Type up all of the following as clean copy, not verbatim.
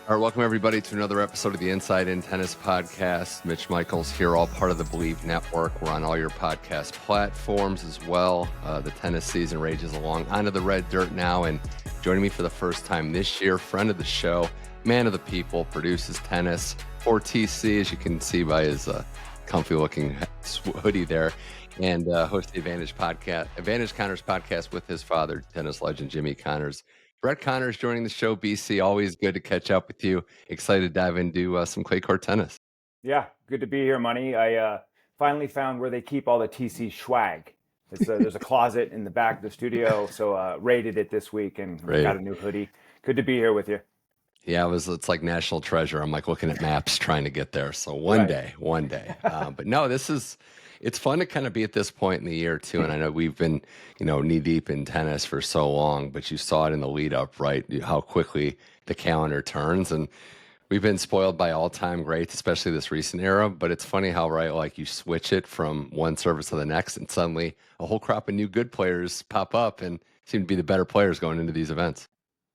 All right, welcome everybody to another episode of the Inside In Tennis Podcast. Mitch Michals here, all part of the Believe Network. We're on all your podcast platforms as well. The tennis season rages along. Onto the red dirt now, and joining me for the first time this year, friend of the show, man of the people, produces tennis for TC, as you can see by his comfy-looking hoodie there, and hosts the Advantage Connors podcast with his father, tennis legend Jimmy Connors. Brett Connors joining the show, BC. Always good to catch up with you. Excited to dive into some clay court tennis. Yeah, good to be here, Money. I finally found where they keep all the TC swag. There's a closet in the back of the studio, so raided it this week and got a new hoodie. Good to be here with you. Yeah, it's like national treasure. I'm like looking at maps trying to get there. So one day. But no, it's fun to kind of be at this point in the year too. And I know we've been, knee deep in tennis for so long, but you saw it in the lead up, right? How quickly the calendar turns. And we've been spoiled by all-time greats, especially this recent era. But it's funny how, right, like you switch it from one service to the next and suddenly a whole crop of new good players pop up and seem to be the better players going into these events.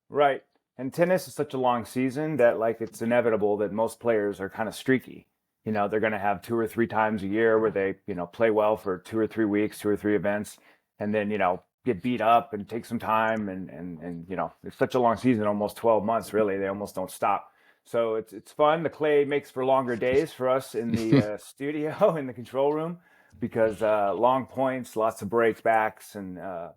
Right. And tennis is such a long season that it's inevitable that most players are kind of streaky. They're going to have 2 or 3 times a year where they, play well for 2 or 3 weeks, 2 or 3 events, and then, get beat up and take some time. And it's such a long season, almost 12 months, really. They almost don't stop. So it's fun. The clay makes for longer days for us in the studio, in the control room, because long points, lots of breaks backs,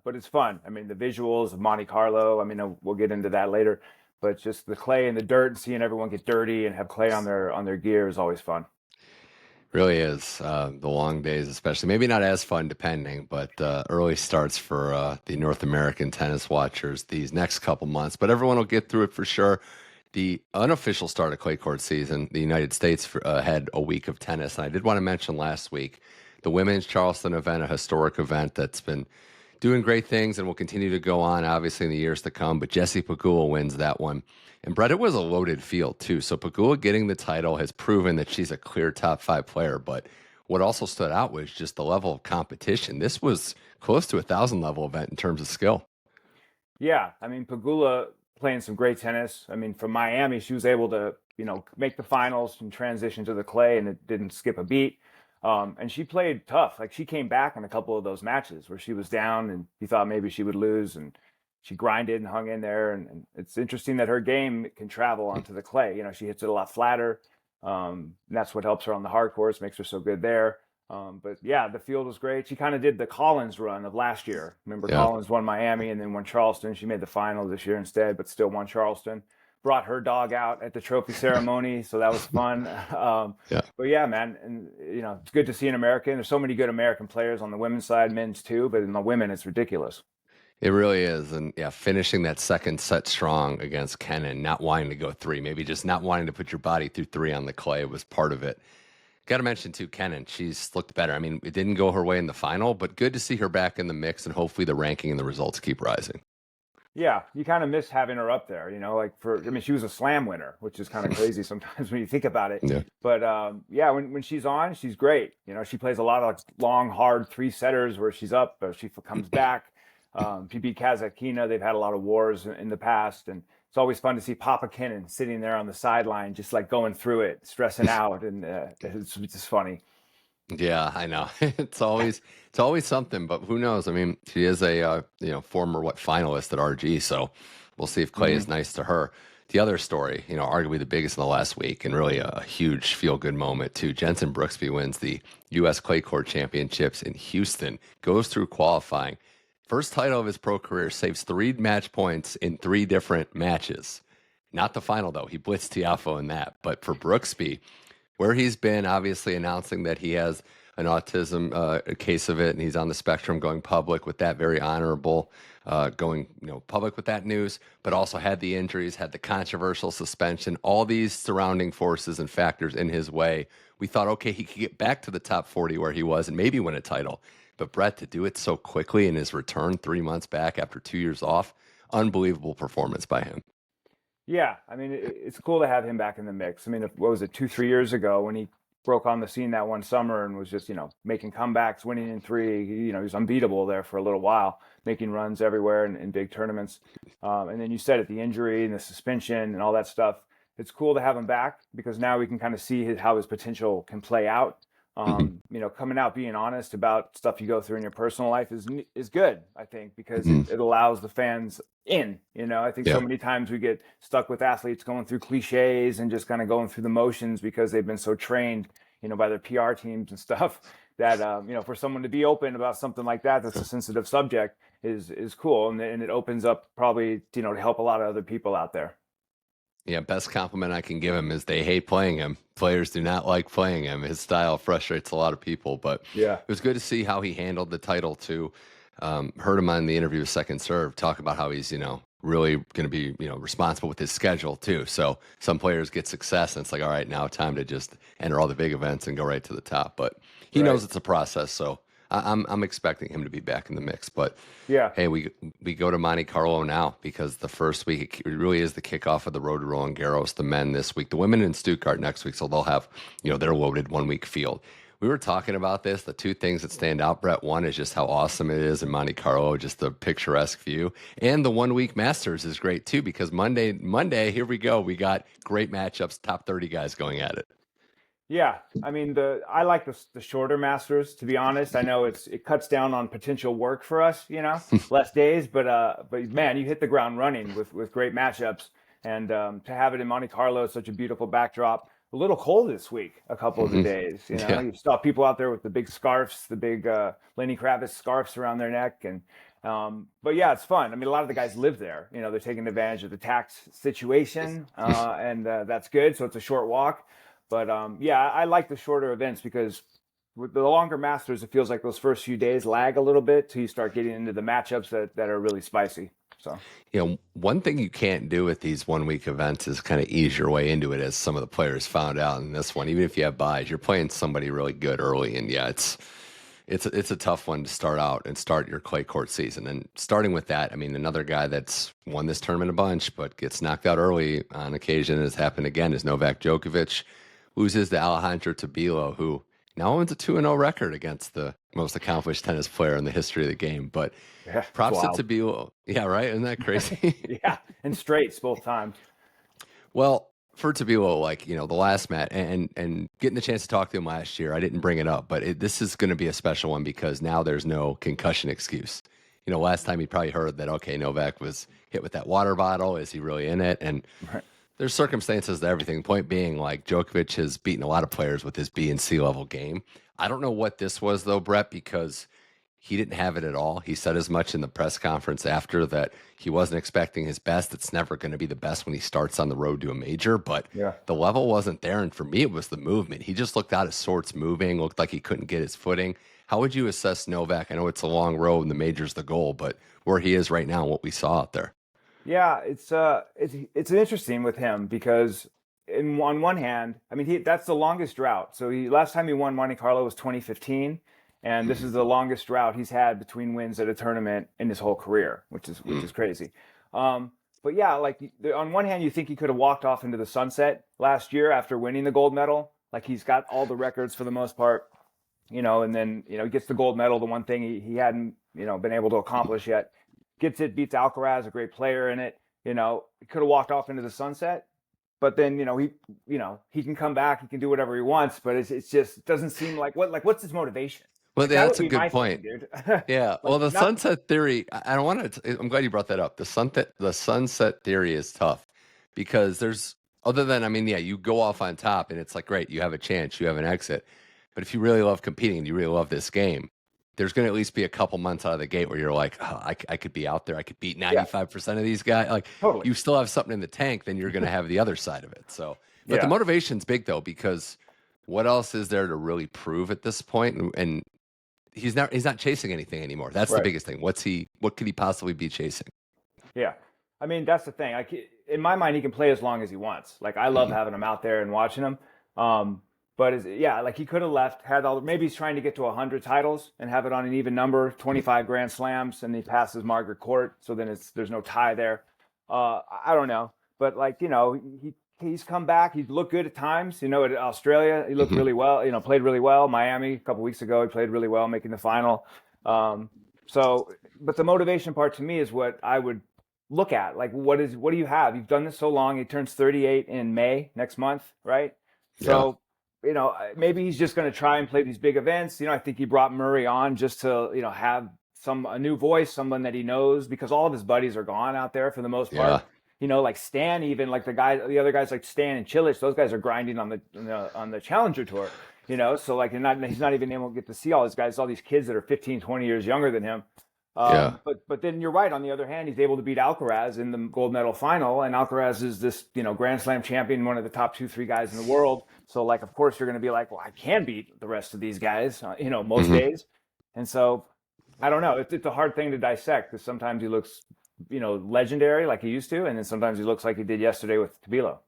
but it's fun. I mean, the visuals of Monte Carlo, we'll get into that later, but just the clay and the dirt and seeing everyone get dirty and have clay on their gear is always fun. Really is. The long days, especially. Maybe not as fun, depending, but early starts for the North American tennis watchers these next couple months. But everyone will get through it for sure. The unofficial start of clay court season, the United States had a week of tennis. And I did want to mention last week, the women's Charleston event, a historic event that's been doing great things and will continue to go on, obviously, in the years to come. But Jessie Pegula wins that one. And Brett, it was a loaded field, too. So Pegula getting the title has proven that she's a clear top 5 player. But what also stood out was just the level of competition. This was close to a 1,000-level event in terms of skill. Yeah, Pegula playing some great tennis. From Miami, she was able to, make the finals and transition to the clay, and it didn't skip a beat. And she played tough. She came back in a couple of those matches where she was down and you thought maybe she would lose, and she grinded and hung in there. And it's interesting that her game can travel onto the clay. She hits it a lot flatter. And that's what helps her on the hard course, makes her so good there. But yeah, the field was great. She kind of did the Collins run of last year. Remember, yeah. Collins won Miami and then won Charleston. She made the final this year instead, but still won Charleston. Brought her dog out at the trophy ceremony, so that was fun. But yeah, man, and it's good to see an American. There's so many good American players on the women's side, men's too, but in the women, it's ridiculous. It really is. And yeah, finishing that second set strong against Kenin, not wanting to go 3, maybe just not wanting to put your body through 3 on the clay was part of it. Got to mention too, Kenin, she's looked better. It didn't go her way in the final, but good to see her back in the mix, and hopefully the ranking and the results keep rising. Yeah, you kind of miss having her up there, she was a slam winner, which is kind of crazy sometimes when you think about it. Yeah. But when she's on, she's great. She plays a lot of long, hard 3-setters where she's up, she comes back. She beat Kazakhina. They've had a lot of wars in the past, and it's always fun to see Papa Kenin sitting there on the sideline, just going through it, stressing out, and it's just funny. Yeah, I know. It's always something, but who knows? She is a former finalist at RG, so we'll see if clay is nice to her. The other story, arguably the biggest in the last week, and really a huge feel-good moment too. Jenson Brooksby wins the U.S. Clay Court Championships in Houston, goes through qualifying, first title of his pro career, saves 3 match points in 3 different matches. Not the final though; he blitzed Tiafoe in that. But for Brooksby, where he's been, obviously announcing that he has an autism case of it, and he's on the spectrum, going public with that, very honorable, going public with that news, but also had the injuries, had the controversial suspension, all these surrounding forces and factors in his way. We thought, okay, he could get back to the top 40 where he was and maybe win a title. But Brett, to do it so quickly in his return 3 months back after 2 years off, unbelievable performance by him. Yeah, it's cool to have him back in the mix. What was it, 2-3 years ago when he broke on the scene that one summer and was just, making comebacks, winning in 3. He was unbeatable there for a little while, making runs everywhere in big tournaments. And then you said it, the injury and the suspension and all that stuff. it's cool to have him back because now we can kind of see how his potential can play out. Coming out being honest about stuff you go through in your personal life is good, I think, because it allows the fans in. I think so many times we get stuck with athletes going through cliches and just kind of going through the motions because they've been so trained, by their PR teams and stuff that, for someone to be open about something like that's a sensitive subject is cool. And it opens up probably, to help a lot of other people out there. Yeah, best compliment I can give him is they hate playing him. Players do not like playing him. His style frustrates a lot of people, but Yeah. it was good to see how he handled the title too. Heard him on the interview with Second Serve talk about how he's, really going to be, responsible with his schedule too. So some players get success and it's like, all right, now time to just enter all the big events and go right to the top. But he knows it's a process. So I'm expecting him to be back in the mix. But yeah, hey, we go to Monte Carlo now because the first week it really is the kickoff of the road to Roland Garros. The men this week, the women in Stuttgart next week, so they'll have their loaded 1 week field. We were talking about this. The two things that stand out, Brett, one is just how awesome it is in Monte Carlo, just the picturesque view, and the 1 week Masters is great too because Monday, here we go. We got great matchups, top 30 guys going at it. Yeah, I mean I like the shorter Masters, to be honest. I know it cuts down on potential work for us, less days, but man, you hit the ground running with great matchups, and to have it in Monte Carlo is such a beautiful backdrop. A little cold this week, a couple of the days. You saw people out there with the big scarves, the big Lenny Kravitz scarves around their neck, and but yeah, it's fun. I mean, a lot of the guys live there. They're taking advantage of the tax situation, and that's good. So it's a short walk. But I like the shorter events because with the longer Masters, it feels like those first few days lag a little bit till you start getting into the matchups that are really spicy. So, one thing you can't do with these 1 week events is kind of ease your way into it, as some of the players found out in this one. Even if you have buys, you're playing somebody really good early, and it's a tough one to start out and start your clay court season. And starting with that, I mean, another guy that's won this tournament a bunch but gets knocked out early on occasion, has happened again, is Novak Djokovic. Loses to Alejandro Tabilo, who now owns a 2-0 record against the most accomplished tennis player in the history of the game. But props to Tabilo. Yeah, right? Isn't that crazy? Yeah, and straights both times. Well, for Tabilo, the last match, and getting the chance to talk to him last year, I didn't bring it up, but this is going to be a special one because now there's no concussion excuse. Last time he probably heard that, okay, Novak was hit with that water bottle. Is he really in it? And there's circumstances to everything. The point being, Djokovic has beaten a lot of players with his B and C level game. I don't know what this was, though, Brett, because he didn't have it at all. He said as much in the press conference after that he wasn't expecting his best. It's never going to be the best when he starts on the road to a major, but the level wasn't there. And for me, it was the movement. He just looked out of sorts moving, looked like he couldn't get his footing. How would you assess Novak? I know it's a long road and the major's the goal, but where he is right now and what we saw out there. Yeah, it's interesting with him because on one hand, I mean that's the longest drought. So last time he won Monte Carlo was 2015, and this is the longest drought he's had between wins at a tournament in his whole career, which is crazy. But yeah, on one hand, you think he could have walked off into the sunset last year after winning the gold medal. He's got all the records for the most part, and then he gets the gold medal, the one thing he hadn't been able to accomplish yet. Gets it, beats Alcaraz, a great player in it. He could have walked off into the sunset, but then he can come back, he can do whatever he wants. But it just doesn't seem what's his motivation? Well, that's a good point. Dude. Yeah. Well, the sunset theory, I don't want to. I'm glad you brought that up. The sunset theory is tough because other than you go off on top and it's great, you have a chance, you have an exit. But if you really love competing and you really love this game, there's going to at least be a couple months out of the gate where you're like, oh, I could be out there. I could beat 95% of these guys. Totally. You still have something in the tank, then you're going to have the other side of it. So, but the motivation's big though, because what else is there to really prove at this point? And he's not chasing anything anymore. That's the biggest thing. What could he possibly be chasing? Yeah. I mean, that's the thing. In my mind, he can play as long as he wants. I love having him out there and watching him. But he could have left, maybe he's trying to get to 100 titles and have it on an even number, 25 Grand Slams, and he passes Margaret Court, so then there's no tie there. I don't know, but he's come back. He's looked good at times. At Australia, he looked really well. Played really well. Miami a couple weeks ago, he played really well, making the final. But the motivation part to me is what I would look at? Like, what do you have? You've done this so long. He turns 38 in May next month, right? Yeah. So, maybe he's just going to try and play these big events. I think he brought Murray on just to, have a new voice, someone that he knows, because all of his buddies are gone out there for the most Yeah. part. Like Stan, even like the other guys like Stan and Chilich, those guys are grinding on the Challenger Tour. So like he's not even able to get to see all these guys, all these kids that are 15, 20 years younger than him. Yeah. But then you're right. On the other hand, he's able to beat Alcaraz in the gold medal final, and Alcaraz is this Grand Slam champion, one of the top 2-3 guys in the world. So like, of course, you're going to be like, well, I can beat the rest of these guys, most days. And so I don't know. It's a hard thing to dissect, because sometimes he looks legendary like he used to, and then sometimes he looks like he did yesterday with Tabilo.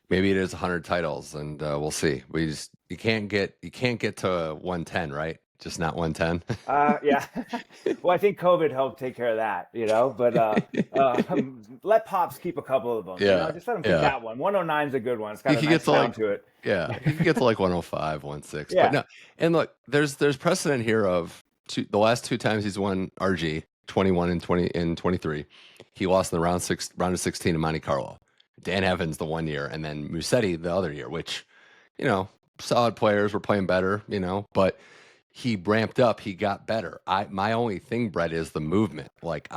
Maybe it is 100 titles, and we'll see. You can't get to 110, right? Just not 110. Yeah. Well, I think COVID helped take care of that, but let Pops keep a couple of them. Yeah. Just let him keep that one. 109 is a good one. It's got a You nice get to sound to it. Yeah, you can get to like 105, 106. Yeah. But no, and look, there's precedent here of the last 2 times he's won RG, 21 and 20 and 23. He lost in the round of 16 in Monte Carlo. Dan Evans the 1 year, and then Musetti the other year, which, solid players were playing better, but he ramped up, he got better. My only thing, Brett, is the movement. Like,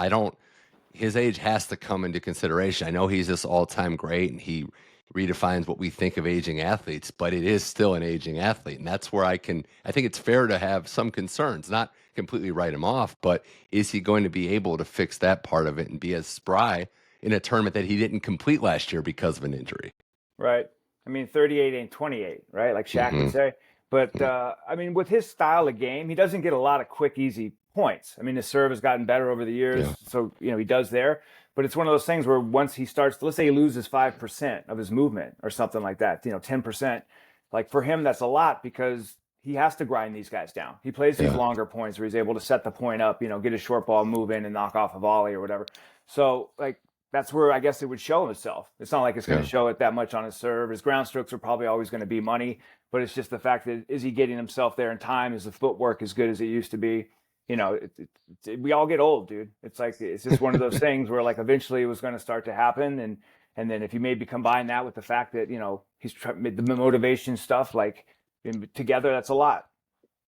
his age has to come into consideration. I know he's this all-time great, and he redefines what we think of aging athletes, but it is still an aging athlete. And that's where I think it's fair to have some concerns, not completely write him off, but is he going to be able to fix that part of it and be as spry in a tournament that he didn't complete last year because of an injury? Right. 38 ain't 28, right? Like Shaq would say. But, with his style of game, he doesn't get a lot of quick, easy points. His serve has gotten better over the years. Yeah. So, he does there. But it's one of those things where once he starts, let's say he loses 5% of his movement or something like that, 10%. Like, for him, that's a lot, because he has to grind these guys down. He plays these longer points where he's able to set the point up, get a short ball move in and knock off a volley or whatever. So, like, that's where I guess it would show himself. It's not like it's going to show it that much on his serve. His ground strokes are probably always going to be money, but it's just the fact that, is he getting himself there in time? Is the footwork as good as it used to be? We all get old, dude. It's like, it's just one of those things where, like, eventually it was going to start to happen. And then if you maybe combine that with the fact that, he's the motivation stuff, like, together, that's a lot.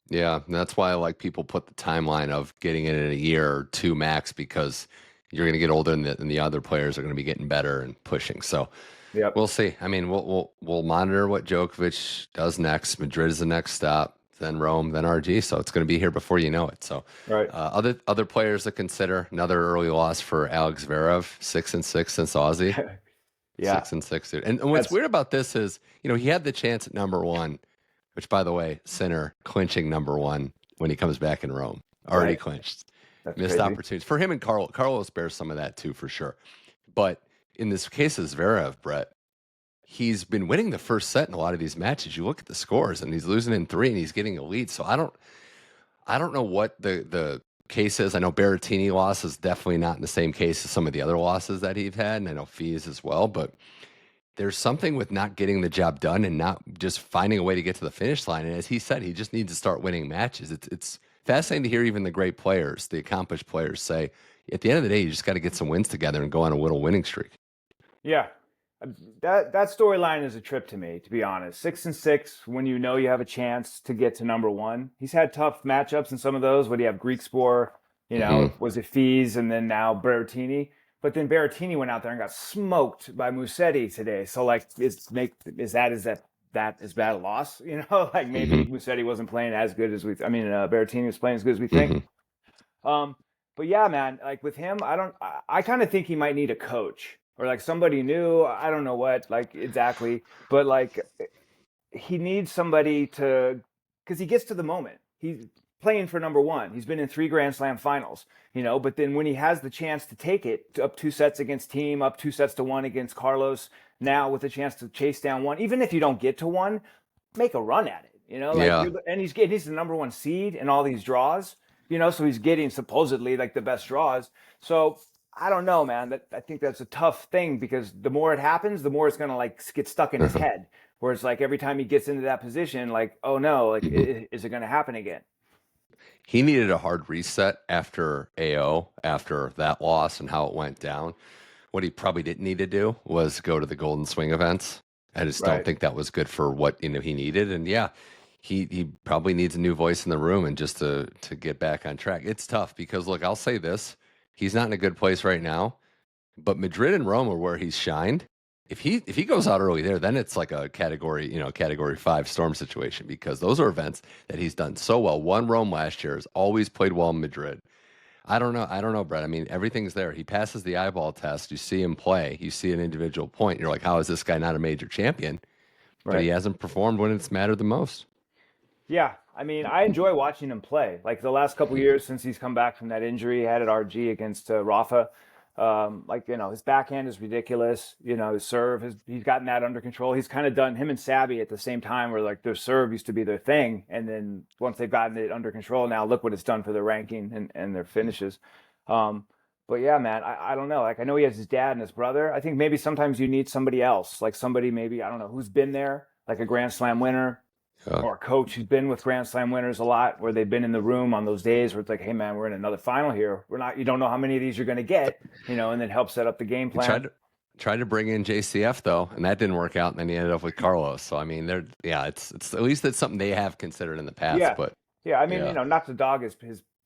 Yeah. And that's why I like people put the timeline of getting it in a year or 2 max, because you're going to get older, and the other players are going to be getting better and pushing. So we'll see. We'll monitor what Djokovic does next. Madrid is the next stop, then Rome, then RG. So it's going to be here before you know it. So other players to consider. Another early loss for Alex Zverev, 6-6 since Aussie. 6-6, dude. And what's weird about this is, he had the chance at number 1, which, by the way, Sinner clinching number 1 when he comes back in Rome. Already clinched. Missed opportunities for him, and Carlos bears some of that too, for sure. But in this case of Zverev, Brett, he's been winning the first set in a lot of these matches. You look at the scores, and he's losing in 3, and he's getting a lead. So I don't know what the case is. I know Berrettini loss is definitely not in the same case as some of the other losses that he's had, and I know Fees as well. But there's something with not getting the job done and not just finding a way to get to the finish line. And as he said, he just needs to start winning matches. It's fascinating to hear even the great players, the accomplished players, say, at the end of the day, you just got to get some wins together and go on a little winning streak. Yeah. That storyline is a trip to me, to be honest. 6-6 when you have a chance to get to number 1. He's had tough matchups in some of those. What do you have? Greek Spore, was it Fees, and then now Berrettini. But then Berrettini went out there and got smoked by Musetti today. So, like, is that as bad a loss? Like, maybe Musetti wasn't playing as good as Berrettini was playing as good as we think. But yeah, man, like with him, I kind of think he might need a coach or like somebody new. I don't know what, like, exactly, but like he needs somebody because he gets to the moment. He's playing for number 1. He's been in 3 Grand Slam finals, but then when he has the chance to take it up 2 sets against Thiem, up 2-1 against Carlos, now with a chance to chase down 1, even if you don't get to 1, make a run at it, and he's the number 1 seed in all these draws, so he's getting supposedly like the best draws. So I don't know, man, I think that's a tough thing, because the more it happens, the more it's going to like get stuck in his head, where it's like every time he gets into that position, like, oh no, like, is it going to happen again? he needed a hard reset after AO, after that loss and how it went down. What he probably didn't need to do was go to the Golden Swing events. I just don't Right. think that was good for what he needed. And yeah, he probably needs a new voice in the room and just to get back on track. It's tough because look, I'll say this: he's not in a good place right now, but Madrid and Rome are where he's shined. If he goes out early there, then it's like a category 5 storm situation, because those are events that he's done so well. Won Rome last year, has always played well in Madrid. I don't know, Brett. I mean, everything's there. He passes the eyeball test. You see him play. You see an individual point. You're like, how is this guy not a major champion? But he Right. hasn't performed when it's mattered the most. Yeah, I mean, I enjoy watching him play. Like the last couple years since he's come back from that injury he had at RG against Rafa, like his backhand is ridiculous. His serve he's gotten that under control. He's kind of done him and Savvy at the same time, where like their serve used to be their thing, and then once they've gotten it under control, now look what it's done for their ranking and their finishes. Um, but yeah, man, I don't know. Like I know he has his dad and his brother. I think maybe sometimes you need somebody else, like somebody maybe I don't know who's been there, like a Grand Slam winner Uh, or a coach who's been with Grand Slam winners a lot, where they've been in the room on those days where it's like, hey man, we're in another final here. You don't know how many of these you're going to get, and then help set up the game he plan. tried to bring in JCF though, and that didn't work out. And then he ended up with Carlos. So I mean, it's at least it's something they have considered in the past. Yeah, But yeah. I mean, yeah, not to dog his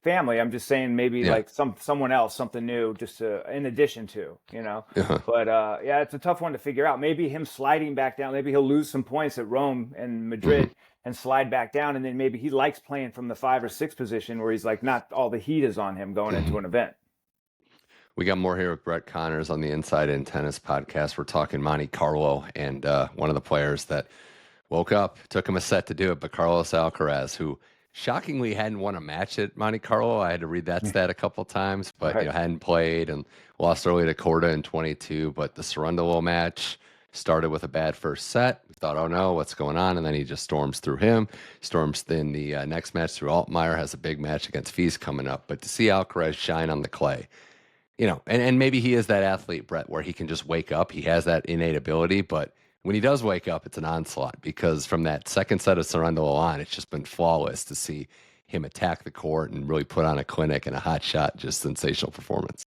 family. I'm just saying maybe yeah, like someone else, something new, just in addition to. uh But yeah, it's a tough one to figure out. Maybe him sliding back down. Maybe he'll lose some points at Rome and hmm Madrid and slide back down, and then maybe he likes playing from the 5 or 6 position where he's like not all the heat is on him going hmm into an event. We got more here with Brett Connors on the Inside In Tennis podcast. We're talking Monte Carlo, and one of the players that woke up, took him a set to do it, but Carlos Alcaraz, who shockingly hadn't won a match at Monte Carlo. I had to read that stat a couple times, but Right. hadn't played and lost early to Korda in 22. But the Cerundolo match started with a bad first set. We thought, oh no, what's going on? And then he just storms through him, storms in the next match through Altmaier, has a big match against Fees coming up. But to see Alcaraz shine on the clay, and maybe he is that athlete, Brett, where he can just wake up. He has that innate ability, but when he does wake up, it's an onslaught, because from that second set of Sarandolo on, it's just been flawless to see him attack the court and really put on a clinic and a hot shot, just sensational performance.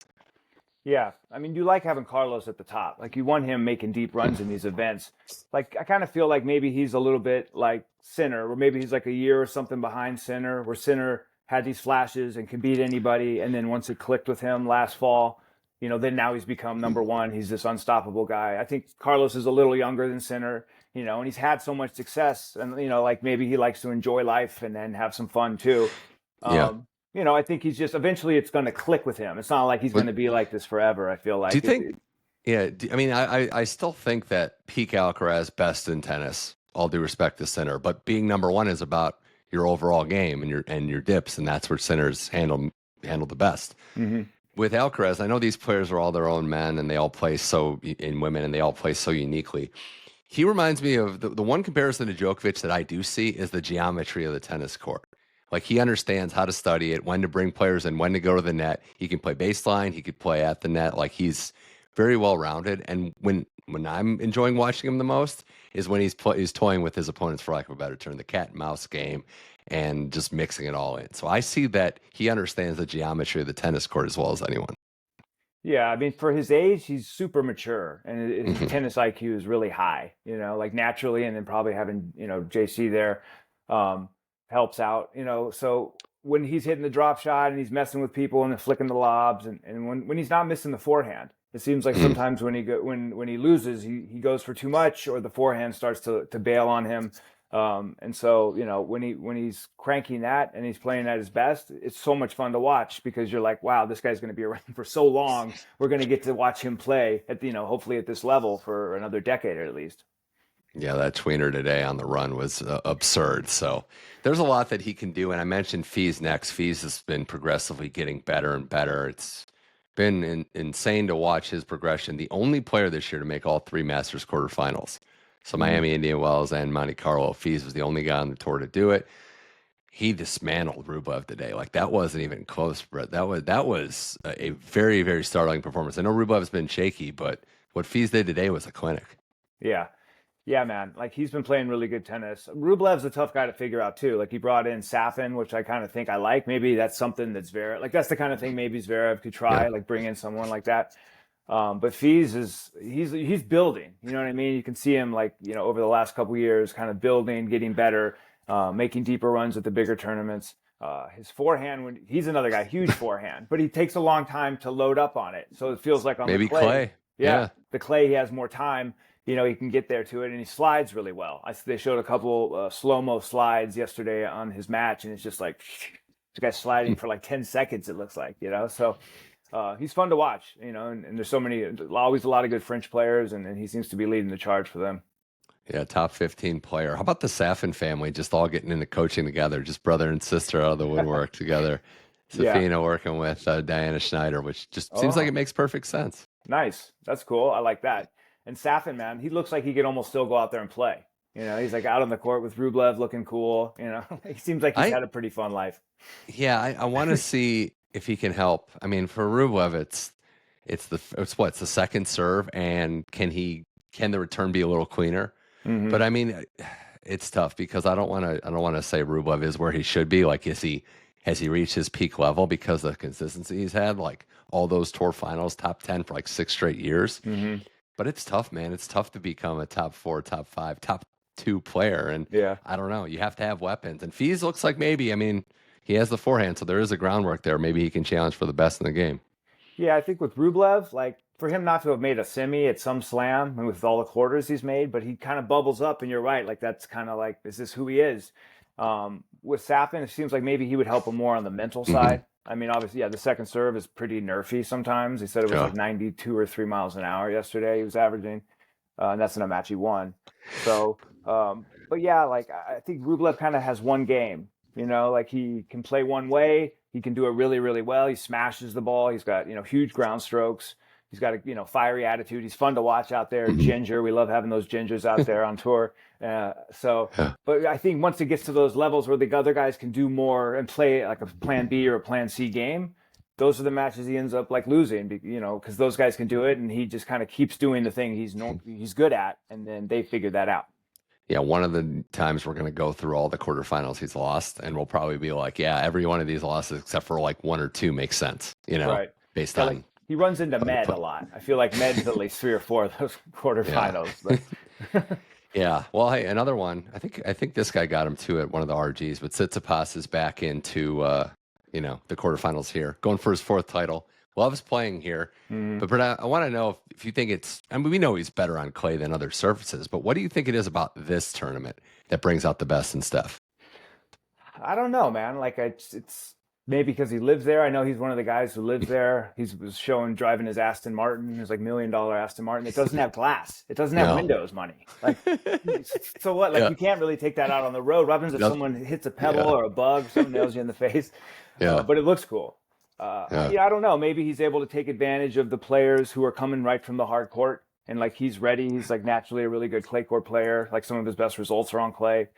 Yeah, I mean, you like having Carlos at the top. Like you want him making deep runs in these events. Like I kind of feel like maybe he's a little bit like Sinner, or maybe he's like a year or something behind Sinner, where Sinner had these flashes and could beat anybody, and then once it clicked with him last fall, then now he's become number one. He's this unstoppable guy. I think Carlos is a little younger than Sinner, and he's had so much success, and like maybe he likes to enjoy life and then have some fun too. Yeah. I think he's just eventually it's going to click with him. It's not like he's going But to be like this forever. I feel do you like think, yeah, I mean, I still think that peak Alcaraz best in tennis, all due respect to Sinner, but being number one is about your overall game and your dips, and that's where Sinner's handle the best. Mhm. With Alcaraz, I know these players are all their own men and they all play in women, and they all play so uniquely. He reminds me of the one comparison to Djokovic that I do see is the geometry of the tennis court. Like he understands how to study it, when to bring players in, when to go to the net. He can play baseline, he could play at the net. Like he's very well rounded. And when I'm enjoying watching him the most is when he's toying with his opponents, for lack of a better term, the cat and mouse game, and just mixing it all in. So I see that he understands the geometry of the tennis court as well as anyone. Yeah, I mean, for his age, he's super mature, and his Mhm. tennis IQ is really high. Like naturally, and then probably having JC there um, helps out. So when he's hitting the drop shot and he's messing with people and then flicking the lobs, and when he's not missing the forehand, it seems like Mhm. sometimes when he loses, he goes for too much, or the forehand starts to bail on him. And so, when he's cranking that and he's playing at his best, it's so much fun to watch, because you're like, wow, this guy's going to be around for so long. We're going to get to watch him play at hopefully at this level for another decade at least. Yeah, that tweener today on the run was absurd. So there's a lot that he can do. And I mentioned Fees next. Fees has been progressively getting better and better. It's been insane to watch his progression. The only player this year to make all three Masters quarterfinals. So Mhm. Miami, Indian Wells, and Monte Carlo. Fees was the only guy on the tour to do it. He dismantled Rublev today. Like that wasn't even close, Brett. That was a very, very startling performance. I know Rublev's been shaky, but what Fees did today was a clinic. Yeah. Yeah, man. Like he's been playing really good tennis. Rublev's a tough guy to figure out too. Like he brought in Safin, which I kind of think I like. Maybe that's something that's Zverev. Like that's the kind of thing maybe Zverev could Yeah. try. Like bring in someone like that. But Fees he's building. You know what I mean? You can see him like over the last couple of years, kind of building, getting better, making deeper runs at the bigger tournaments. His forehand, when he's another guy, huge forehand, but he takes a long time to load up on it. So it feels like on Maybe the clay. Yeah. the clay he has more time. He can get there to it, and he slides really well. They showed a couple slow-mo slides yesterday on his match, and it's just like this guy's sliding for like 10 seconds, it looks like, So he's fun to watch, and there's always a lot of good French players, and he seems to be leading the charge for them. Yeah, top 15 player. How about the Safin family just all getting into coaching together, just brother and sister out of the woodwork together? Safina working with Diana Schneider, which just seems like it makes perfect sense. Nice. That's cool. I like that. And Safin, man, he looks like he could almost still go out there and play. He's like out on the court with Rublev looking cool. He seems like he's had a pretty fun life. Yeah, I want to see if he can help. I mean, for Rublev, it's the second serve, and can the return be a little cleaner? Mm-hmm. But I mean, it's tough because I don't want to say Rublev is where he should be. Like, has he reached his peak level because of the consistency he's had? Like all those tour finals, top 10 for like 6 straight years. Mm-hmm. But it's tough, man. It's tough to become a top 4, top 5, top 2 player. And I don't know. You have to have weapons. And Fees looks like maybe. I mean, he has the forehand, so there is a groundwork there. Maybe he can challenge for the best in the game. Yeah, I think with Rublev, like for him not to have made a semi at some slam and with all the quarters he's made, but he kind of bubbles up, and you're right. Like that's kind of like, is this who he is? With Safin, it seems like maybe he would help him more on the mental side. I mean, obviously, the second serve is pretty nerfy sometimes. He said it was like 92 or 3 miles an hour yesterday he was averaging, and that's in a match he won. So, but yeah, like I think Rublev kind of has one game, like he can play one way. He can do it really, really well. He smashes the ball. He's got, huge ground strokes. He's got a, fiery attitude. He's fun to watch out there. Ginger. We love having those gingers out there on tour. But I think once it gets to those levels where the other guys can do more and play like a plan B or a plan C game, those are the matches he ends up like losing, because those guys can do it. And he just kind of keeps doing the thing he's good at. And then they figure that out. Yeah, one of the times we're going to go through all the quarterfinals he's lost, and we'll probably be like, yeah, every one of these losses except for like 1 or 2 makes sense, right. Based on. Like, he runs into Med a lot. I feel like Med's at least 3 or 4 of those quarterfinals. Yeah. Yeah. Well, hey, another one. I think this guy got him too at one of the RGs, but Tsitsipas is back into the quarterfinals here, going for his 4th title. Loves playing here, but I want to know if you think we know he's better on clay than other surfaces, but what do you think it is about this tournament that brings out the best in Steph? I don't know, man. Like it's maybe because he lives there. I know he's one of the guys who lives there. He was showing driving his Aston Martin, his like $1 million Aston Martin. It doesn't have glass. It doesn't have windows money. Like, so what? Like you can't really take that out on the road. What happens if someone hits a pebble or a bug, something nails you in the face? But it looks cool. I don't know. Maybe he's able to take advantage of the players who are coming right from the hard court, and like he's ready. He's like naturally a really good clay court player. Like some of his best results are on clay.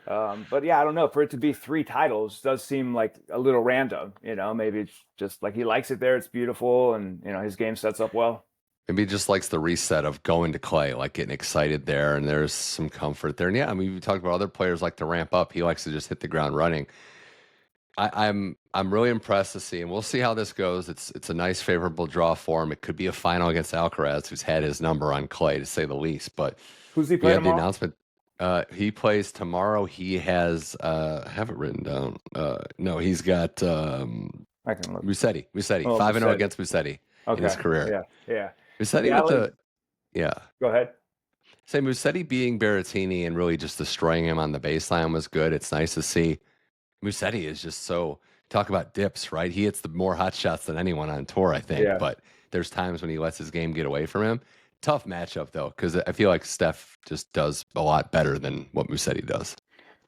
But yeah, I don't know. For it to be 3 titles does seem like a little random. Maybe it's just like he likes it there. It's beautiful, and his game sets up well. Maybe he just likes the reset of going to clay, like getting excited there, and there's some comfort there. And yeah, I mean, we talked about other players like to ramp up. He likes to just hit the ground running. I'm really impressed to see, and we'll see how this goes. It's a nice favorable draw for him. It could be a final against Alcaraz, who's had his number on clay, to say the least. But who's he playing tomorrow? The announcement. He plays tomorrow. He has I have it written down. No, he's got I can look. Musetti. 5-0 against Musetti in his career. Yeah. Musetti Go ahead. Say Musetti beating Berrettini and really just destroying him on the baseline was good. It's nice to see. Musetti is just so, talk about dips, right? He hits the more hot shots than anyone on tour, I think. Yeah. But there's times when he lets his game get away from him. Tough matchup, though, because I feel like Steph just does a lot better than what Musetti does.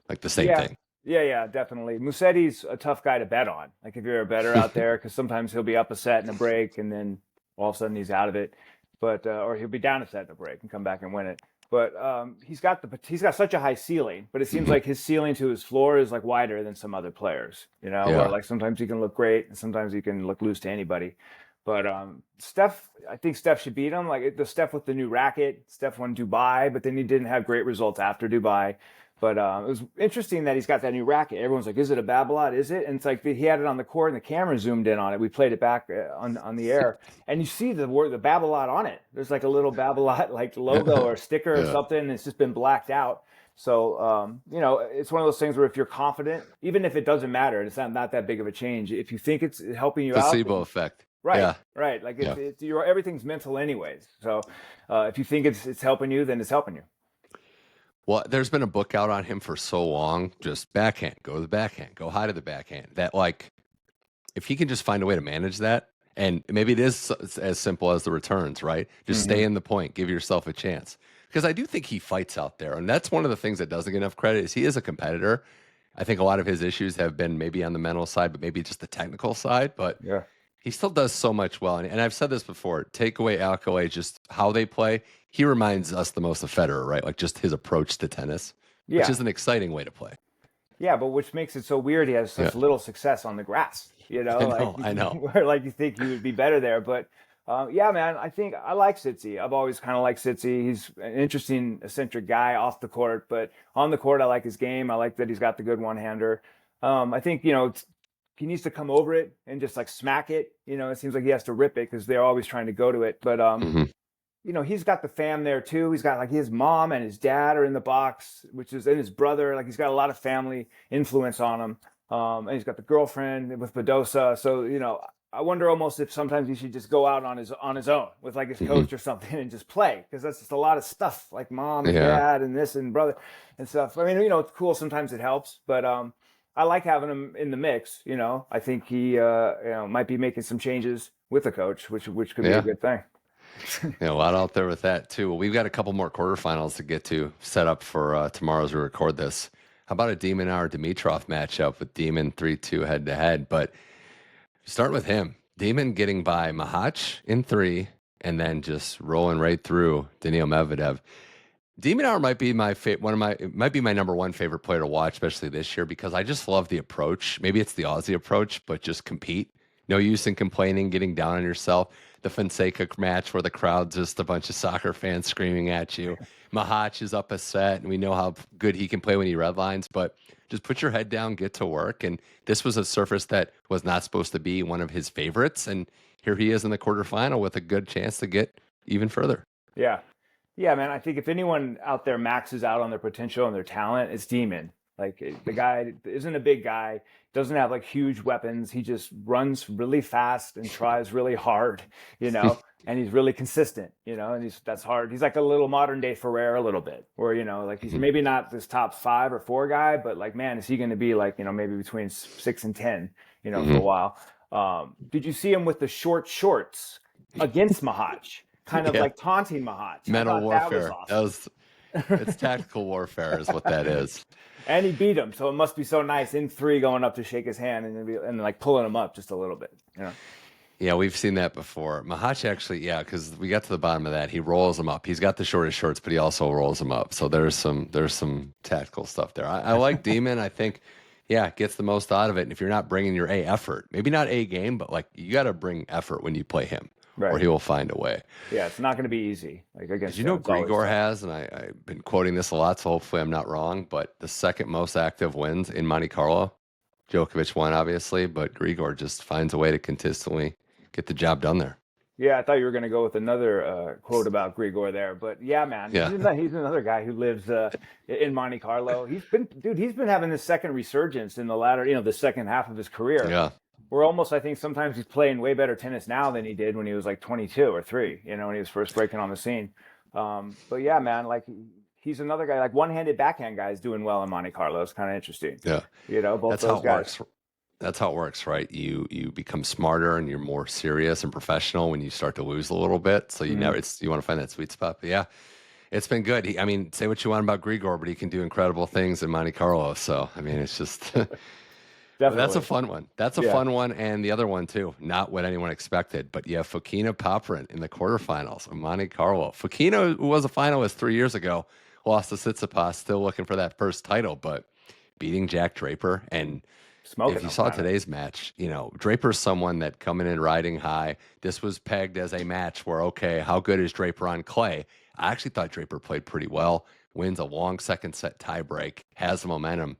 Like the same thing. Yeah, definitely. Musetti's a tough guy to bet on. Like if you're a bettor out there, because sometimes he'll be up a set in a break, and then all of a sudden he's out of it. But or he'll be down a set in a break and come back and win it. But he's got such a high ceiling, but it seems like his ceiling to his floor is like wider than some other players, Where like sometimes he can look great and sometimes he can look loose to anybody. But I think Steph should beat him. Like the Steph with the new racket, Steph won Dubai, but then he didn't have great results after Dubai. But it was interesting that he's got that new racket. Everyone's like, "Is it a Babolat? Is it?" And it's like he had it on the court, and the camera zoomed in on it. We played it back on the air, and you see the word the Babolat on it. There's like a little Babolat like logo or sticker or something. And it's just been blacked out. So it's one of those things where if you're confident, even if it doesn't matter, it's not that big of a change. If you think it's helping you out, placebo effect. Right, Yeah. right. Like everything's mental anyways. So if you think it's helping you, then it's helping you. Well, there's been a book out on him for so long. Just backhand, go to the backhand, go high to the backhand. That like, if he can just find a way to manage that, and maybe it is as simple as the returns, right? Just stay in the point, give yourself a chance. Because I do think he fights out there, and that's one of the things that doesn't get enough credit. Is he is a competitor. I think a lot of his issues have been maybe on the mental side, but maybe just the technical side. But Yeah. he still does so much well. And I've said this before, take away Alcaraz, just how they play. He reminds us the most of Federer, right? Like just his approach to tennis, which is an exciting way to play. Yeah, but which makes it so weird he has such little success on the grass, I know. Where like you think he would be better there. But yeah, man, I think I like Sitsi. I've always kind of liked Sitsi. He's an interesting, eccentric guy off the court, but on the court, I like his game. I like that he's got the good one-hander. I think, he needs to come over it and just like smack it. It seems like he has to rip it because they're always trying to go to it. But he's got the fam there too. He's got like his mom and his dad are in the box, and his brother. Like he's got a lot of family influence on him. And he's got the girlfriend with Badosa. So, I wonder almost if sometimes he should just go out on his own with like his coach or something and just play, because that's just a lot of stuff like mom and dad and this and brother and stuff. I mean, it's cool. Sometimes it helps, but I like having him in the mix. I think he might be making some changes with the coach, which could be a good thing. A lot out there with that too. Well, we've got a couple more quarterfinals to get to set up for tomorrow as we record this. How about a de Minaur Dimitrov matchup with Demon 3-2 head to head? But start with him. Demon getting by Mahach in 3 and then just rolling right through Daniil Medvedev. De Minaur might be might be my number one favorite player to watch, especially this year, because I just love the approach. Maybe it's the Aussie approach, but just compete. No use in complaining, getting down on yourself. The Fonseca match where the crowd's just a bunch of soccer fans screaming at you. Mahach is up a set, and we know how good he can play when he redlines, but just put your head down, get to work. And this was a surface that was not supposed to be one of his favorites, and here he is in the quarterfinal with a good chance to get even further. Yeah. Yeah, man, I think if anyone out there maxes out on their potential and their talent, it's Demon. Like the guy isn't a big guy, doesn't have like huge weapons. He just runs really fast and tries really hard, and he's really consistent, and that's hard. He's like a little modern day Ferrer a little bit, where, like he's maybe not this top 5 or 4 guy, but like, man, is he going to be like, maybe between 6 and 10, for a while. Did you see him with the short shorts against Mahach? Kind of like taunting Mahach. Mental warfare. That was awesome. It's tactical warfare is what that is. And he beat him, so it must be so nice in 3 going up to shake his hand and like pulling him up just a little bit. Yeah, we've seen that before. Mahach actually, because we got to the bottom of that. He rolls him up. He's got the shortest shorts, but he also rolls him up. So there's some tactical stuff there. I like Demon. I think, gets the most out of it. And if you're not bringing your A effort, maybe not A game, but like you got to bring effort when you play him. Right. Or he will find a way. Yeah, it's not going to be easy. Like against Grigor has, and I've been quoting this a lot, so hopefully I'm not wrong, but the second most active wins in Monte Carlo. Djokovic won, obviously, but Grigor just finds a way to consistently get the job done there. Yeah, I thought you were going to go with another quote about Grigor there, but yeah, man, he's another guy who lives in Monte Carlo. He's been having this second resurgence in the latter, the second half of his career. Yeah. We're almost, I think sometimes he's playing way better tennis now than he did when he was like 22 or 3, when he was first breaking on the scene. But yeah, man, like he's another guy, like one-handed backhand guy is doing well in Monte Carlo. It's kind of interesting. Yeah. Both That's those how it guys. works. That's how it works, right? You become smarter and you're more serious and professional when you start to lose a little bit. So you you want to find that sweet spot. But yeah, it's been good. Say what you want about Grigor, but he can do incredible things in Monte Carlo. So, it's just... That's a fun one. That's a fun one. And the other one, too, not what anyone expected. But yeah, Fokina Popyrin in the quarterfinals of Monte Carlo. Fokina, who was a finalist 3 years ago, lost to Tsitsipas, still looking for that first title, but beating Jack Draper and smoking if you him, saw kinda. today's match, Draper's someone that coming in riding high. This was pegged as a match where, okay, how good is Draper on clay? I actually thought Draper played pretty well. Wins a long second set tiebreak, has the momentum.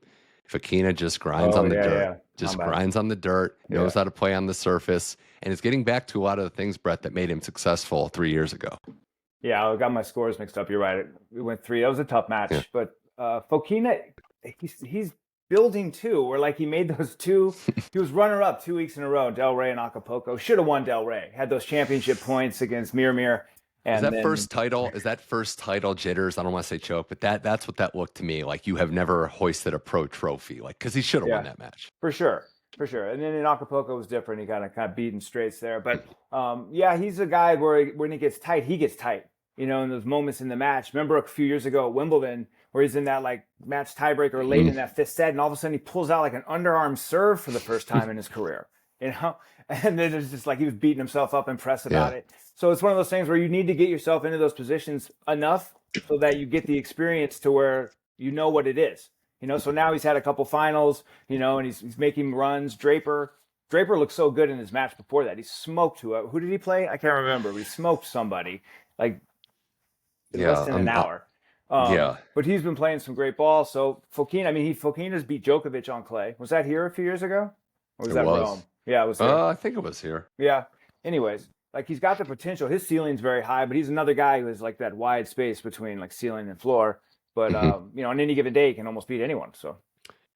Fokina just grinds Oh, on the yeah, dirt, yeah. I'm just bad. grinds on the dirt, Yeah. knows how to play on the surface, and is getting back to a lot of the things, Brett, that made him successful 3 years ago. Yeah, I got my scores mixed up. You're right. We went 3. That was a tough Yeah. match, but Fokina, he's building too. Where like he made those two. He was runner up 2 weeks in a row. Del Rey and Acapulco should have won. Del Rey had those championship points against Mir, Is and that then first title? Is that first title jitters? I don't want to say choke, but that's what that looked to me like. You have never hoisted a pro trophy, like because he should have won yeah, that match. for sure, for sure. And then in Acapulco was different. He kind of beaten straights there, but yeah, he's a guy where when he gets tight, he gets tight. In those moments in the match. Remember a few years ago at Wimbledon where he's in that like match tiebreaker late in that fifth set, and all of a sudden he pulls out like an underarm serve for the first time in his career. And then it's just like he was beating himself up and press about Yeah. it. So it's one of those things where you need to get yourself into those positions enough so that you get the experience to where you know what it is. So now he's had a couple finals, and he's making runs. Draper looked so good in his match before that. He smoked who did he play? I can't remember. He smoked somebody like in less Yeah. than an hour. Yeah. But he's been playing some great ball. So Fokina, Fokina's beat Djokovic on clay. Was that here a few years ago? Or was It that was. Rome? Yeah, it was here. I think it was here. Yeah. Anyways, like he's got the potential. His ceiling's very high, but he's another guy who has like that wide space between like ceiling and floor. But on any given day, he can almost beat anyone. So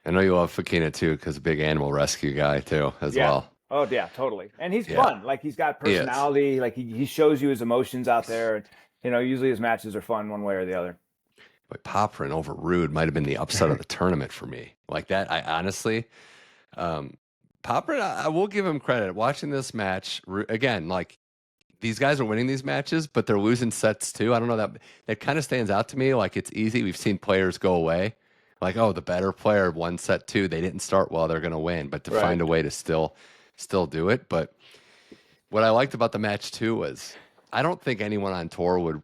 I know you love Fokina too, because a big animal rescue guy too, as yeah. well. Oh yeah, totally. And he's Yeah. fun. Like he's got He is. personality. Like he shows you his emotions out there. And usually his matches are fun one way or the other. But Popyrin over Ruud might have been the upset of the tournament for me. Like that, I honestly, Popyrin, I will give him credit. Watching this match again, like these guys are winning these matches, but they're losing sets too. I don't know, that kind of stands out to me. Like it's easy. We've seen players go away. Like, oh, the better player won set 2. They didn't start well. They're going to win, but to Right. find a way to still do it. But what I liked about the match too was I don't think anyone on tour would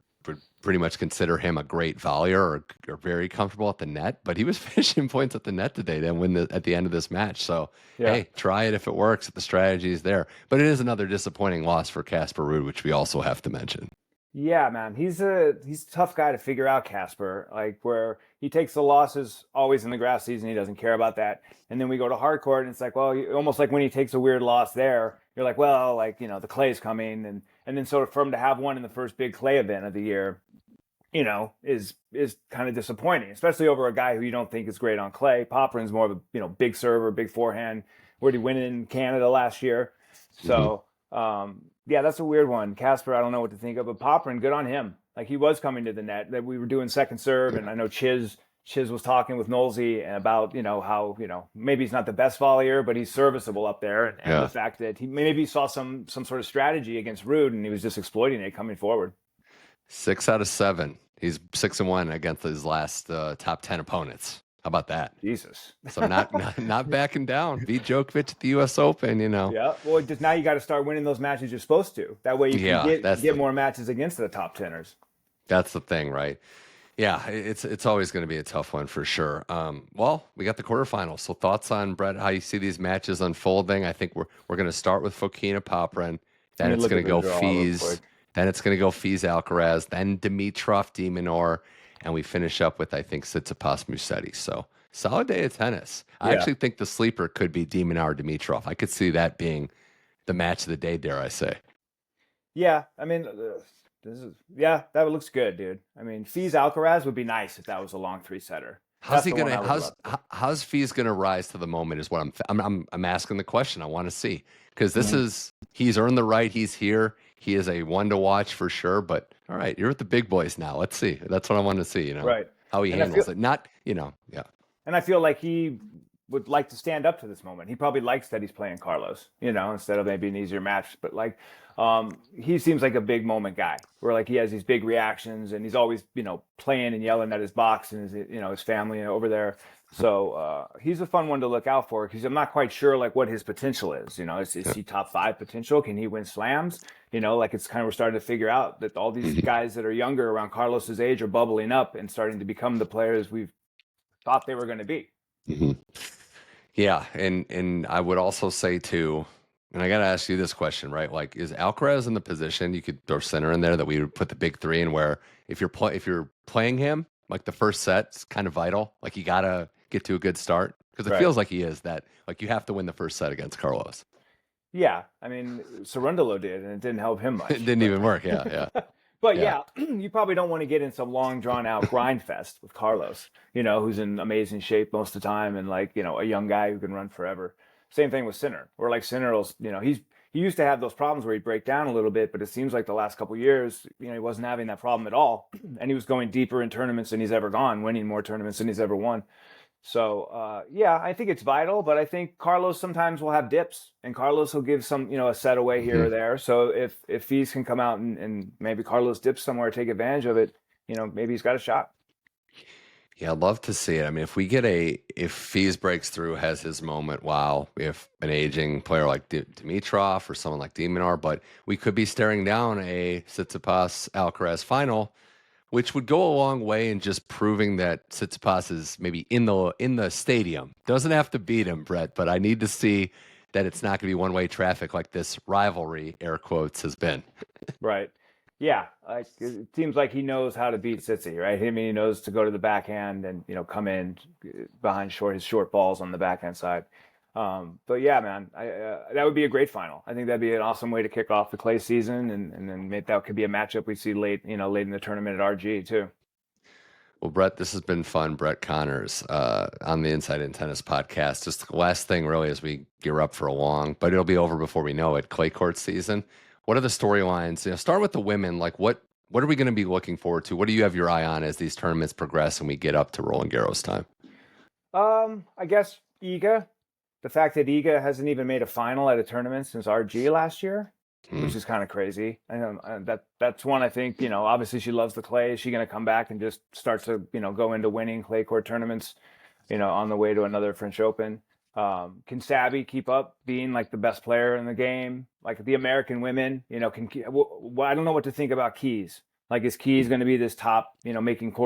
pretty much consider him a great volleyer or very comfortable at the net, but he was finishing points at the net today to win at the end of this match. So, Yeah. hey, try it if it works, if the strategy is there. But it is another disappointing loss for Casper Ruud, which we also have to mention. Yeah, man, he's a tough guy to figure out, Casper. Like where he takes the losses always in the grass season, he doesn't care about that. And then we go to hard court, and it's like, well, almost like when he takes a weird loss there, you're like, well, like the clay's coming, and then sort of for him to have one in the first big clay event of the year, is kind of disappointing, especially over a guy who you don't think is great on clay. Popyrin's more of a big server, big forehand. Where did he win in Canada last year? So. Yeah, that's a weird one. Casper, I don't know what to think of, but Popyrin, good on him. Like he was coming to the net. That we were doing second serve, and I know Chiz was talking with Nolsey about how maybe he's not the best volleyer, but he's serviceable up there, and the fact that he maybe saw some sort of strategy against Ruud, and he was just exploiting it coming forward. 6 out of 7. He's 6-1 against his last top 10 opponents. How about that? Jesus. So not backing down. Beat Djokovic at the U.S. Open, Yeah. Well, just now you got to start winning those matches you're supposed to. That way you can get more matches against the top teners. That's the thing, right? Yeah, it's always going to be a tough one for sure. Well, we got the quarterfinals. So thoughts on, Brett, how you see these matches unfolding? I think we're going to start with Fokina Popyrin. Then it's going to go Fees. Then it's going to go Fees Alcaraz. Then Dimitrov de Minaur. And we finish up with, I think, Tsitsipas Musetti. So solid day of tennis. I actually think the sleeper could be de Minaur Dimitrov. I could see that being the match of the day, dare I say. Yeah, I mean, that looks good, dude. I mean, Fees Alcaraz would be nice if that was a long 3-setter. How's Fees gonna rise to the moment? Is what I'm asking the question. I want to see because he's earned the right. He's here. He is a one to watch for sure. But all right, you're with the big boys now. Let's see. That's what I want to see. Right. How he handles it. Not yeah. And I feel like he would like to stand up to this moment. He probably likes that he's playing Carlos, instead of maybe an easier match. But like, he seems like a big moment guy where like he has these big reactions and he's always, playing and yelling at his box and his family over there. So he's a fun one to look out for because I'm not quite sure like what his potential is. Is he top 5 potential? Can he win slams? Like it's kind of we're starting to figure out that all these guys that are younger around Carlos's age are bubbling up and starting to become the players we've thought they were going to be. Yeah, and I would also say too, and I got to ask you this question, right? Like, is Alcaraz in the position you could throw center in there that we would put the big three in? Where if you're playing him, like the first set's kind of vital. Like you gotta get to a good start because it Right. feels like he is that. Like you have to win the first set against Carlos. Yeah. I mean, Cerundolo did, and it didn't help him It much. didn't even work. Yeah, yeah, But yeah. yeah, you probably don't want to get in some long drawn out grind fest with Carlos, who's in amazing shape most of the time and like, a young guy who can run forever. Same thing with Sinner. Or like Sinner's, he used to have those problems where he'd break down a little bit, but it seems like the last couple of years, he wasn't having that problem at all. And he was going deeper in tournaments than he's ever gone, winning more tournaments than he's ever won. So yeah, I think it's vital, but I think Carlos sometimes will have dips, and Carlos will give some, a set away here Mhm. or there. So if Fees can come out and maybe Carlos dips somewhere, take advantage of it, maybe he's got a shot. Yeah, I'd love to see it. I mean, if Fees breaks through, has his moment, wow. If an aging player like Dimitrov or someone like de Minaur, but we could be staring down a Tsitsipas Alcaraz final, which would go a long way in just proving that Tsitsipas is maybe in the stadium. Doesn't have to beat him, Brett, but I need to see that it's not going to be one way traffic like this rivalry, air quotes, has been. Right. Yeah. Like it seems like he knows how to beat Sitsi, right? I mean, he knows to go to the backhand and, come in behind his short balls on the backhand side. But yeah, man, that would be a great final. I think that'd be an awesome way to kick off the clay season, and then maybe that could be a matchup we see late, late in the tournament at RG too. Well, Brett, this has been fun. Brett Connors on the Inside in Tennis podcast. Just the last thing, really, as we gear up for a long, but it'll be over before we know it. Clay court season. What are the storylines? Start with the women. Like, what are we going to be looking forward to? What do you have your eye on as these tournaments progress and we get up to Roland Garros time? I guess Iga, the fact that Iga hasn't even made a final at a tournament since RG last year, Hmm. which is kind of crazy. I know that's one I think, obviously she loves the clay. Is she going to come back and just start to, go into winning clay court tournaments, on the way to another French Open? Can Sabby keep up being like the best player in the game? Like the American women, I don't know what to think about Keys. Like, is Keys going to be this top, making like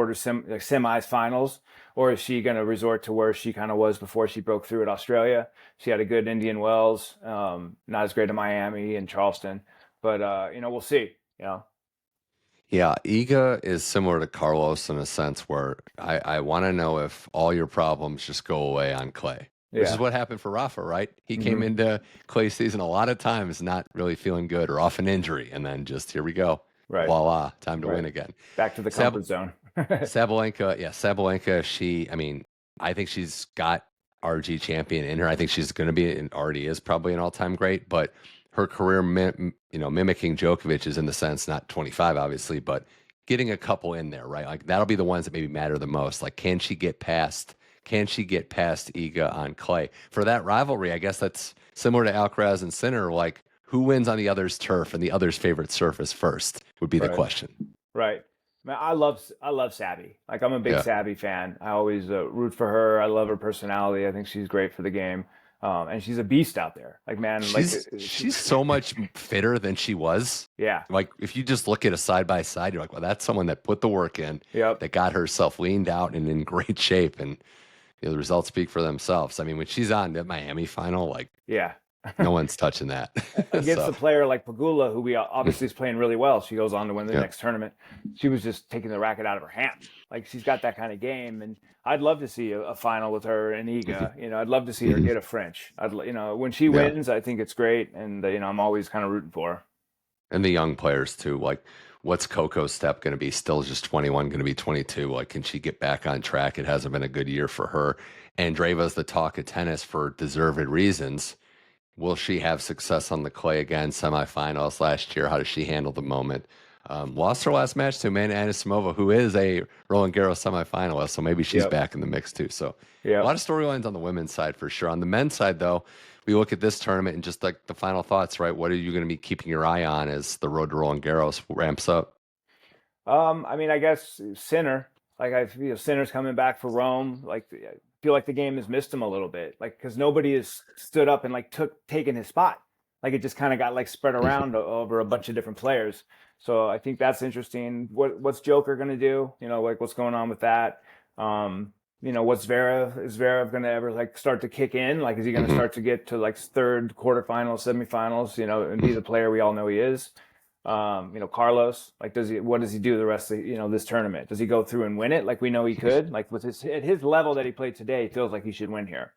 semis, finals, or is she going to resort to where she kind of was before she broke through at Australia? She had a good Indian Wells, not as great at Miami and Charleston, but we'll see. Yeah, Iga is similar to Carlos in a sense where I want to know if all your problems just go away on clay, which is Yeah. what happened for Rafa, right? He came Hmm. into clay season a lot of times not really feeling good or off an injury, and then just here we go, Right. voila, time to Right. win again. Back to the Sab comfort zone. Sabalenka, yeah, Sabalenka. I mean, I think she's got RG champion in her. I think she's going to be and already is probably an all-time great, but her career, mimicking Djokovic is in the sense not 25, obviously, but getting a couple in there, right? Like that'll be the ones that maybe matter the most. Like, can she get past? Can she get past Iga on clay for that rivalry? I guess that's similar to Alcaraz and Sinner. Like, who wins on the other's turf and the other's favorite surface first would be the Right. question. Right. Man, I love Sabby. Like I'm a big Yeah. Sabby fan. I always root for her. I love her personality. I think she's great for the game. And she's a beast out there. Like man, like she, She's so much fitter than she was. yeah. Like if you just look at a side by side, you're like, well, that's someone that put the work in, Yep. that got herself leaned out and in great shape, and the results speak for themselves. I mean, when she's on that Miami final, like Yeah. no one's touching that. Against So a player like Pegula, who we obviously is playing really well. She goes on to win the yeah, next tournament. She was just taking the racket out of her hand. Like she's got that kind of game, and I'd love to see a final with her and hmm Iga. I'd love to see her hmm get a French. When she yeah, wins, I think it's great, and I'm always kind of rooting for her. and the young players too. Like, what's Coco's step going to be? Still just 21, going to be 22. Like, can she get back on track? It hasn't been a good year for her. Andreeva's the talk of tennis for deserved reasons. Will she have success on the clay again? Semifinals last year. How does she handle the moment? Lost her last match to Amanda Anisimova, who is a Roland Garros semifinalist, so maybe she's Yep. back in the mix too. So a Yep. lot of storylines on the women's side for sure. On the men's side, though, we look at this tournament and just like the final thoughts, right? What are you going to be keeping your eye on as the road to Roland Garros ramps up? I mean, I guess Sinner. Like I feel Sinner's coming back for Rome. Like I feel like the game has missed him a little bit. Like because nobody has stood up and like taken his spot. Like it just kind of got like spread around over a bunch of different players. So I think that's interesting. What's Joker gonna do? Like what's going on with that? what's Zverev? Is Zverev going to ever like start to kick in? Like, is he going to start to get to like third, quarterfinals, semifinals, and be the player we all know he is? Carlos, like, what does he do the rest of, this tournament? Does he go through and win it? Like we know he could, like at his level that he played today, he feels like he should win here.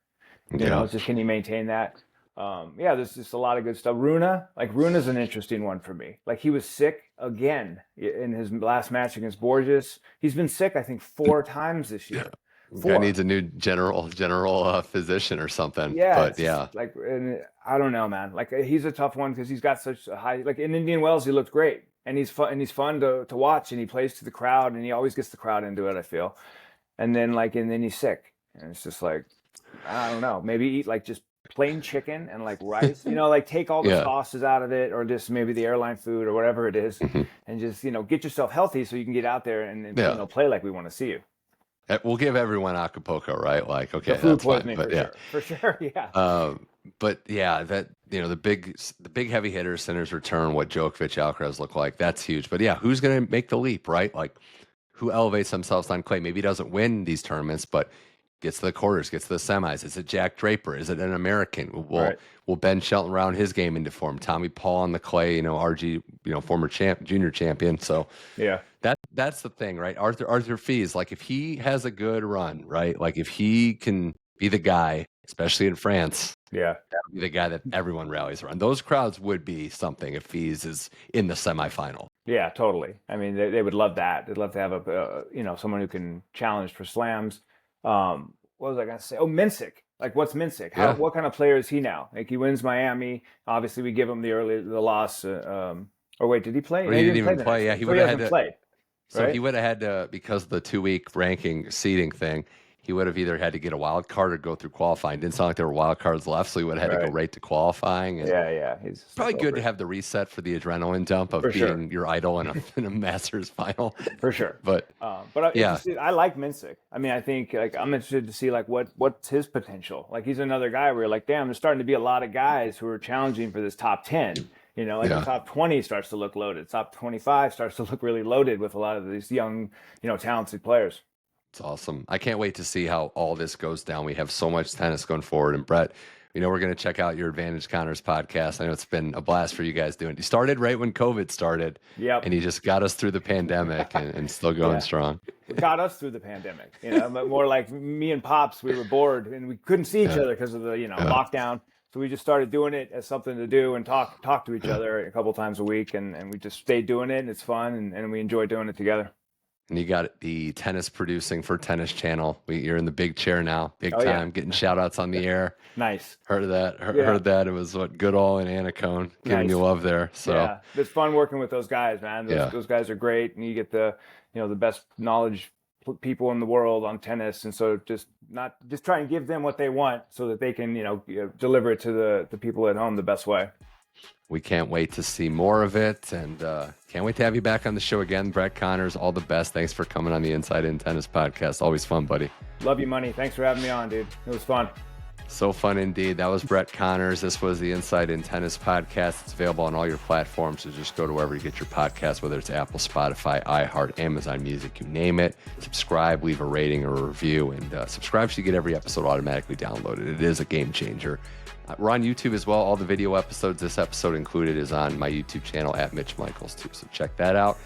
It's just, can he maintain that? There's just a lot of good stuff. Runa's an interesting one for me. Like, he was sick again in his last match against Borges. He's been sick, I think, 4 times this year. Guy needs a new general physician or something. Yeah, but like, and I don't know, man. Like, he's a tough one because he's got such a high. Like in Indian Wells, he looked great, and he's fun to watch, and he plays to the crowd, and he always gets the crowd into it, I feel. And then he's sick, and it's just like, I don't know. Maybe eat like just plain chicken and like rice, like take all the sauces out of it, or just maybe the airline food or whatever it is, and just get yourself healthy so you can get out there and play like we want to see you. We'll give everyone Acapulco, right? Like, okay, the food that's poisoning, fine, for sure, yeah. But yeah, that the big heavy hitters, Sinner's return, what Djokovic, Alcaraz look like, that's huge. But yeah, who's going to make the leap, right? Like, who elevates themselves on clay? Maybe he doesn't win these tournaments, but gets to the quarters, gets to the semis. Is it Jack Draper? Is it an American? Will Ben Shelton round his game into form? Tommy Paul on the clay, RG, former junior champion. So yeah, that's the thing, right? Arthur Fees, like, if he has a good run, right? Like, if he can be the guy, especially in France, that'll be the guy that everyone rallies around. Those crowds would be something if Fees is in the semifinal. Yeah, totally. I mean, they would love that. They'd love to have someone who can challenge for slams. What was I gonna say? Oh, Minsick. Like, what's Minsick? What kind of player is he now? Like, he wins Miami. Obviously, we give him the loss. Or wait, did he play? He didn't even play. Yeah, he would have had to play. So right? he would have had to, because of the 2-week ranking seeding thing, he would have either had to get a wild card or go through qualifying. Didn't sound like there were wild cards left, so he would have had to go right to qualifying. And He's probably good to have the reset for the adrenaline dump of being your idol in a Masters final. For sure. But I like Minsick. I mean, I think, like, I'm interested to see, like, what's his potential. Like, he's another guy where you're like, damn, there's starting to be a lot of guys who are challenging for this top 10. The top 20 starts to look loaded. Top 25 starts to look really loaded with a lot of these young, talented players. It's awesome. I can't wait to see how all this goes down. We have so much tennis going forward. And Brett, we're going to check out your Advantage Counters podcast. I know it's been a blast for you guys doing it. You started right when COVID started. Yep. And you just got us through the pandemic and still going strong. It got us through the pandemic, but more like me and Pops, we were bored and we couldn't see each other because of the, lockdown. So we just started doing it as something to do and talk to each other a couple times a week. And we just stayed doing it, and it's fun, and we enjoy doing it together. And you got the tennis producing for Tennis Channel. You're in the big chair now, big time, getting shout outs on the air. Nice. Heard of that. Heard that. It was Goodall and Anna Cohn giving you love there. So it's fun working with those guys, man. Those guys are great, and you get the best knowledge people in the world on tennis, and so just try and give them what they want so that they can deliver it to the people at home the best way. We can't wait to see more of it, and can't wait to have you back on the show again. Brett Connors, all the best. Thanks for coming on the Inside In Tennis podcast. Always fun, buddy. Love you, Money. Thanks for having me on, dude. It was fun. So fun indeed. That was Brett Connors. This was the Inside In Tennis podcast. It's available on all your platforms, so just go to wherever you get your podcast, whether it's Apple, Spotify, iHeart, Amazon Music, you name it. Subscribe, leave a rating or a review, and subscribe so you get every episode automatically downloaded. It is a game changer. We're on YouTube as well. All the video episodes, this episode included, is on my YouTube channel at Mitch Michals too. So check that out.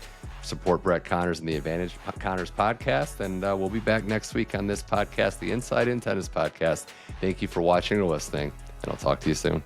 Support Brett Connors and the Advantage Connors podcast. And we'll be back next week on this podcast, the Inside In Tennis podcast. Thank you for watching or listening, and I'll talk to you soon.